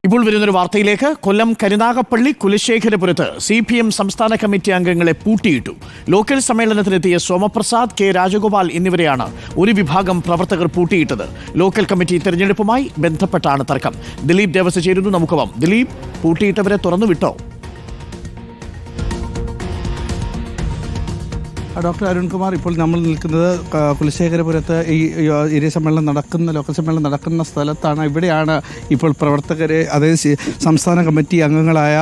ഇപ്പോൾ വരുന്നൊരു വാർത്തയിലേക്ക്. കൊല്ലം കരുനാഗപ്പള്ളി കുലശേഖരപുരത്ത് CPM സംസ്ഥാന കമ്മിറ്റി അംഗങ്ങളെ പൂട്ടിയിട്ടു. ലോക്കൽ സമ്മേളനത്തിനെത്തിയ സോമപ്രസാദ്, കെ രാജഗോപാൽ എന്നിവരെയാണ് ഒരു വിഭാഗം പ്രവർത്തകർ പൂട്ടിയിട്ടത്. ലോക്കൽ കമ്മിറ്റി തെരഞ്ഞെടുപ്പുമായി ബന്ധപ്പെട്ടാണ് തർക്കം. ദിലീപ് ദേവസ്യ ചേരുന്നു. നമുക്കൊപ്പം ദിലീപ്, പൂട്ടിയിട്ടവരെ തുറന്നുവിട്ടോ? ഡോക്ടർ അരുൺകുമാർ, ഇപ്പോൾ നമ്മൾ നിൽക്കുന്നത് കുലശേഖരപുരത്ത് ഈ ഏരിയ സമ്മേളനം നടക്കുന്ന, ലോക്കൽ സമ്മേളനം നടക്കുന്ന സ്ഥലത്താണ്. ഇവിടെയാണ് ഇപ്പോൾ പ്രവർത്തകരെ, അതായത് സംസ്ഥാന കമ്മിറ്റി അംഗങ്ങളായ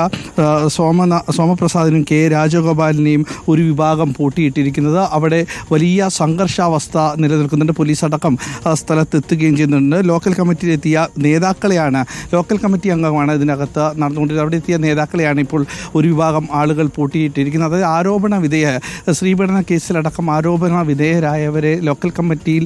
സോമപ്രസാദിനും കെ രാജഗോപാലിനെയും ഒരു വിഭാഗം പൂട്ടിയിട്ടിരിക്കുന്നത്. അവിടെ വലിയ സംഘർഷാവസ്ഥ നിലനിൽക്കുന്നുണ്ട്. പോലീസ് അടക്കം സ്ഥലത്തെത്തുകയും ചെയ്യുന്നുണ്ട്. ലോക്കൽ കമ്മിറ്റിയിലെത്തിയ നേതാക്കളെയാണ്, ലോക്കൽ കമ്മിറ്റി അംഗമാണ് ഇതിനകത്ത് നടന്നുകൊണ്ടിരുന്നത്. അവിടെ എത്തിയ നേതാക്കളെയാണ് ഇപ്പോൾ ഒരു വിഭാഗം ആളുകൾ പൂട്ടിയിട്ടിരിക്കുന്നത്. അതായത് ആരോപണ വിധേയ ശ്രീപീഡന കേസിലടക്കം ആരോപണ വിധേയരായവരെ ലോക്കൽ കമ്മിറ്റിയിൽ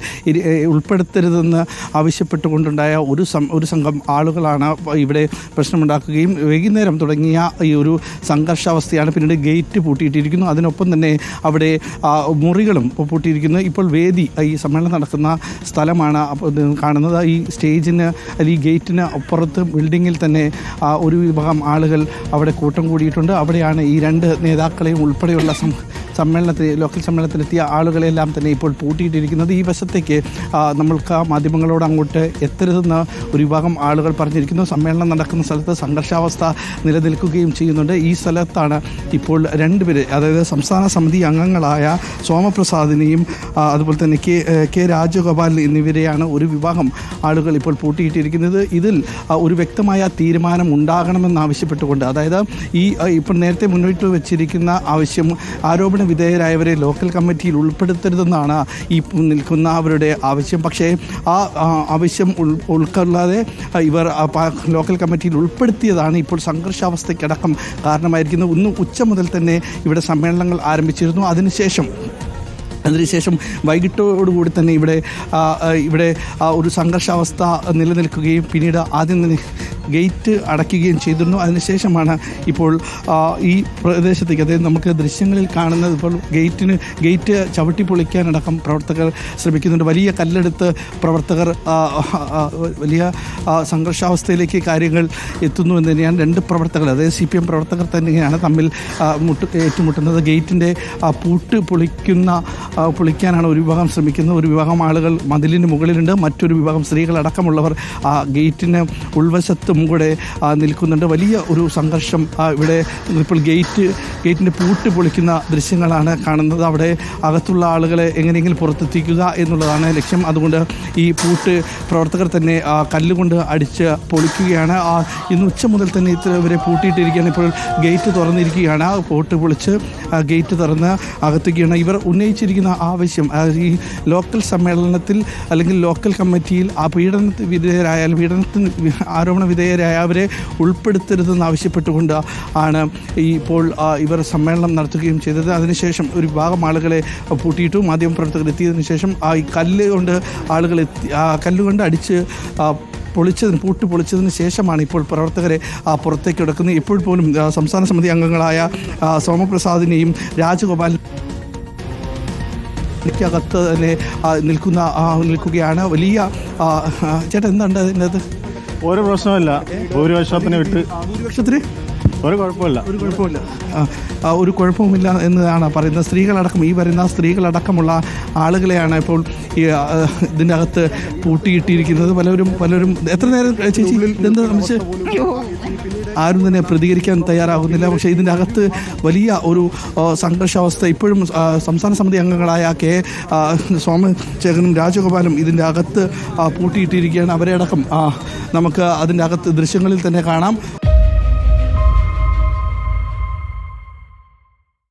ഉൾപ്പെടുത്തരുതെന്ന് ആവശ്യപ്പെട്ടുകൊണ്ടുണ്ടായ ഒരു സംഘം ആളുകളാണ് ഇവിടെ പ്രശ്നമുണ്ടാക്കുകയും വൈകുന്നേരം തുടങ്ങിയ ഈ ഒരു സംഘർഷാവസ്ഥയാണ് പിന്നീട് ഗേറ്റ് പൂട്ടിയിട്ടിരിക്കുന്നു. അതിനൊപ്പം തന്നെ അവിടെ മുറികളും പൂട്ടിയിരിക്കുന്നു. ഇപ്പോൾ വേദി, ഈ സമ്മേളനം നടക്കുന്ന സ്ഥലമാണ് കാണുന്നത്. ഈ സ്റ്റേജിന് അല്ലെങ്കിൽ ഈ ഗേറ്റിന് അപ്പുറത്ത് ബിൽഡിങ്ങിൽ തന്നെ ഒരു വിഭാഗം ആളുകൾ അവിടെ കൂട്ടം കൂടിയിട്ടുണ്ട്. അവിടെയാണ് ഈ രണ്ട് നേതാക്കളെയും ഉൾപ്പെടെയുള്ള ലോക്കൽ സമ്മേളനത്തിലെത്തിയ ആളുകളെല്ലാം തന്നെ ഇപ്പോൾ പൂട്ടിയിട്ടിരിക്കുന്നത്. ഈ വശത്തേക്ക് നമ്മൾക്ക് മാധ്യമങ്ങളോട് അങ്ങോട്ട് എത്തരുതെന്ന് ഒരു വിഭാഗം ആളുകൾ പറഞ്ഞിരിക്കുന്നു. സമ്മേളനം നടക്കുന്ന സ്ഥലത്ത് സംഘർഷാവസ്ഥ നിലനിൽക്കുകയും ചെയ്യുന്നുണ്ട്. ഈ സ്ഥലത്താണ് ഇപ്പോൾ രണ്ടുപേര്, അതായത് സംസ്ഥാന സമിതി അംഗങ്ങളായ സോമപ്രസാദിനെയും അതുപോലെ തന്നെ കെ രാജഗോപാൽ എന്നിവരെയാണ് ഒരു വിഭാഗം ആളുകൾ ഇപ്പോൾ പൂട്ടിയിട്ടിരിക്കുന്നത്. ഇതിൽ ഒരു വ്യക്തമായ തീരുമാനം ഉണ്ടാകണമെന്നാവശ്യപ്പെട്ടുകൊണ്ട്, അതായത് ഇപ്പോൾ നേരത്തെ മുന്നോട്ട് വെച്ചിരിക്കുന്ന ആവശ്യം, ആരോപണ വിധേയരായവരെ ലോക്കൽ കമ്മിറ്റിയിൽ ഉൾപ്പെടുത്തരുതെന്നാണ് ഈ നിൽക്കുന്ന അവരുടെ ആവശ്യം. പക്ഷേ ആ ആവശ്യം ഉൾക്കൊള്ളാതെ ഇവർ ലോക്കൽ കമ്മിറ്റിയിൽ ഉൾപ്പെടുത്തിയതാണ് ഇപ്പോൾ സംഘർഷാവസ്ഥയ്ക്കടക്കം കാരണമായിരിക്കുന്നത്. ഇന്ന് ഉച്ച മുതൽ തന്നെ ഇവിടെ സമ്മേളനങ്ങൾ ആരംഭിച്ചിരുന്നു. അതിനുശേഷം വൈകിട്ടോടുകൂടി തന്നെ ഇവിടെ ഒരു സംഘർഷാവസ്ഥ നിലനിൽക്കുകയും പിന്നീട് ആദ്യം തന്നെ ഗേറ്റ് അടയ്ക്കുകയും ചെയ്തിരുന്നു. അതിനുശേഷമാണ് ഇപ്പോൾ ഈ പ്രദേശത്തേക്ക്, അതായത് നമുക്ക് ദൃശ്യങ്ങളിൽ കാണുന്നത്, ഇപ്പോൾ ഗേറ്റ് ചവിട്ടി പൊളിക്കാനടക്കം പ്രവർത്തകർ ശ്രമിക്കുന്നുണ്ട്. വലിയ കല്ലെടുത്ത് പ്രവർത്തകർ വലിയ സംഘർഷാവസ്ഥയിലേക്ക് കാര്യങ്ങൾ എത്തുന്നു എന്ന് തന്നെയാണ് രണ്ട് പ്രവർത്തകർ, അതായത് CPM പ്രവർത്തകർ തന്നെയാണ് തമ്മിൽ ഏറ്റുമുട്ടുന്നത്. ഗേറ്റിൻ്റെ പൂട്ട് പൊളിക്കാനാണ് ഒരു വിഭാഗം ശ്രമിക്കുന്നത്. ഒരു വിഭാഗം ആളുകൾ മതിലിന് മുകളിലുണ്ട്. മറ്റൊരു വിഭാഗം സ്ത്രീകളടക്കമുള്ളവർ ഗേറ്റിന് ഉൾവശത്തും കൂടെ നിൽക്കുന്നുണ്ട്. വലിയ ഒരു സംഘർഷം ഇവിടെ ഇപ്പോൾ ഗേറ്റിൻ്റെ പൂട്ട് പൊളിക്കുന്ന ദൃശ്യങ്ങളാണ് കാണുന്നത്. അവിടെ അകത്തുള്ള ആളുകളെ എങ്ങനെയെങ്കിലും പുറത്തെത്തിക്കുക എന്നുള്ളതാണ് ലക്ഷ്യം. അതുകൊണ്ട് ഈ പൂട്ട് പ്രവർത്തകർ തന്നെ കല്ലുകൊണ്ട് അടിച്ച് പൊളിക്കുകയാണ്. ഇന്ന് ഉച്ച മുതൽ തന്നെ ഇവരെ പൂട്ടിയിട്ടിരിക്കുകയാണ്. ഇപ്പോൾ ഗേറ്റ് തുറന്നിരിക്കുകയാണ്. പൂട്ട് പൊളിച്ച് ഗേറ്റ് തുറന്ന് അകത്തുകയാണ്. ഇവർ ഉന്നയിച്ചിരിക്കുന്ന ആവശ്യം, ഈ ലോക്കൽ സമ്മേളനത്തിൽ അല്ലെങ്കിൽ ലോക്കൽ കമ്മിറ്റിയിൽ പീഡനത്തിന് ആരോപണ വിധേയരായവരെ ഉൾപ്പെടുത്തരുതെന്ന് ആവശ്യപ്പെട്ടുകൊണ്ട് ആണ് ഇപ്പോൾ ഇവർ സമ്മേളനം നടത്തുകയും ചെയ്തത്. അതിനുശേഷം ഒരു വിഭാഗം ആളുകളെ പൂട്ടിയിട്ടു. മാധ്യമപ്രവർത്തകർ എത്തിയതിനു ശേഷം ഈ കല്ലുകൊണ്ട് അടിച്ച് പൂട്ട് പൊളിച്ചതിന് ശേഷമാണ് ഇപ്പോൾ പ്രവർത്തകരെ പുറത്തേക്ക് എടുക്കുന്നത്. ഇപ്പോൾ പോലും സംസ്ഥാന സമിതി അംഗങ്ങളായ സോമപ്രസാദിനെയും രാജഗോപാൽ ക്കകത്ത് തന്നെ നിൽക്കുകയാണ്. വലിയ ചേട്ടാ, എന്താണ് ഇതിനകത്ത്? ഒരു പ്രശ്നമില്ല. ഭൂരിപക്ഷത്തിന് ഒരു കുഴപ്പമില്ല എന്നതാണ് പറയുന്നത്. ഈ വരുന്ന സ്ത്രീകളടക്കമുള്ള ആളുകളെയാണ് ഇപ്പോൾ ഇതിൻ്റെ അകത്ത് പൂട്ടിയിട്ടിരിക്കുന്നത്. പലരും എത്ര നേരം ചേച്ചി ഇതെന്താ ആരും തന്നെ പ്രതികരിക്കാൻ തയ്യാറാകുന്നില്ല. പക്ഷേ ഇതിൻ്റെ അകത്ത് വലിയ ഒരു സംഘർഷാവസ്ഥ ഇപ്പോഴും സംസ്ഥാന സമിതി അംഗങ്ങളായ കെ സോമശേഖരനും രാജഗോപാലും ഇതിൻ്റെ അകത്ത് പൂട്ടിയിട്ടിരിക്കുകയാണ്. അവരെ അടക്കം നമുക്ക് അതിൻ്റെ അകത്ത് ദൃശ്യങ്ങളിൽ തന്നെ കാണാം.